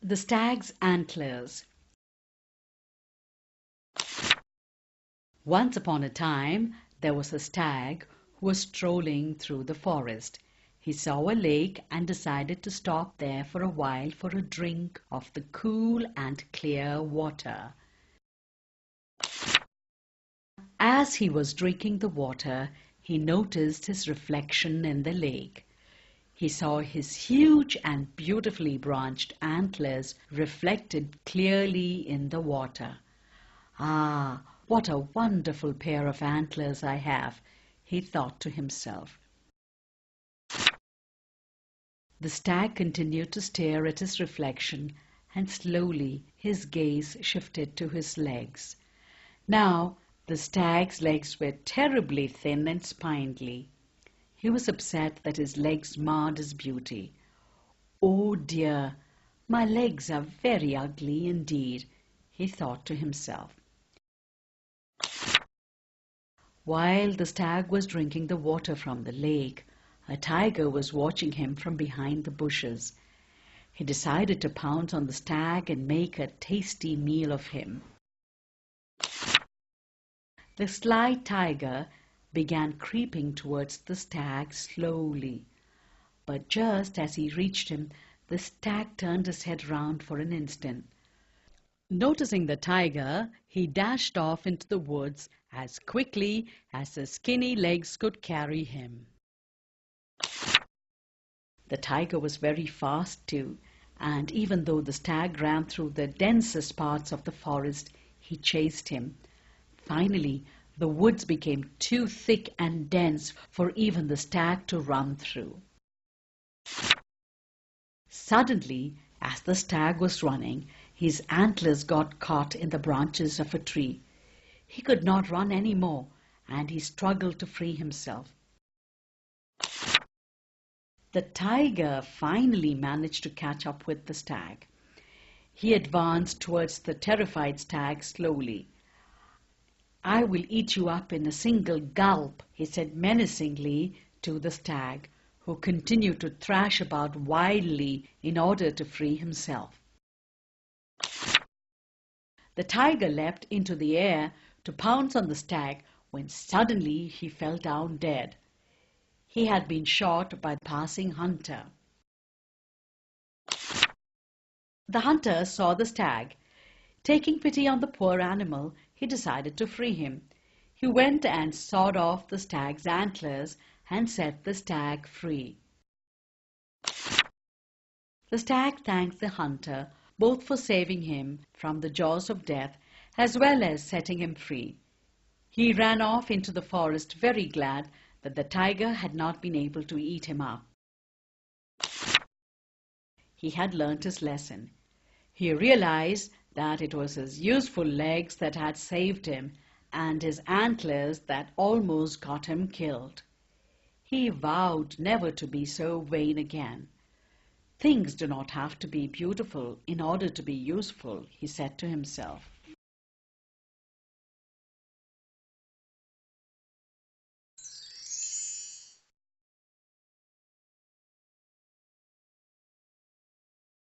The Stag's Antlers. Once upon a time, there was a stag who was strolling through the forest. He saw a lake and decided to stop there for a while for a drink of the cool and clear water. As he was drinking the water, he noticed his reflection in the lake. He saw his huge and beautifully branched antlers reflected clearly in the water. "Ah, what a wonderful pair of antlers I have," he thought to himself. The stag continued to stare at his reflection, and slowly his gaze shifted to his legs. Now the stag's legs were terribly thin and spindly. He was upset that his legs marred his beauty. "Oh dear, my legs are very ugly indeed," he thought to himself. While the stag was drinking the water from the lake, a tiger was watching him from behind the bushes. He decided to pounce on the stag and make a tasty meal of him. The sly tiger began creeping towards the stag slowly, but just as he reached him, the stag turned his head round for an instant. Noticing the tiger, he dashed off into the woods as quickly as his skinny legs could carry him. The tiger was very fast too, and even though the stag ran through the densest parts of the forest, he chased him. Finally, the woods became too thick and dense for even the stag to run through. Suddenly, as the stag was running, his antlers got caught in the branches of a tree. He could not run any more, and he struggled to free himself. The tiger finally managed to catch up with the stag. He advanced towards the terrified stag slowly. "I will eat you up in a single gulp," he said menacingly to the stag, who continued to thrash about wildly in order to free himself. The tiger leapt into the air to pounce on the stag when suddenly he fell down dead. He had been shot by a passing hunter. The hunter saw the stag. Taking pity on the poor animal, he decided to free him. He went and sawed off the stag's antlers and set the stag free. The stag thanked the hunter both for saving him from the jaws of death as well as setting him free. He ran off into the forest very glad that the tiger had not been able to eat him up. He had learnt his lesson. He realized that it was his useful legs that had saved him and his antlers that almost got him killed. He vowed never to be so vain again. "Things do not have to be beautiful in order to be useful," he said to himself.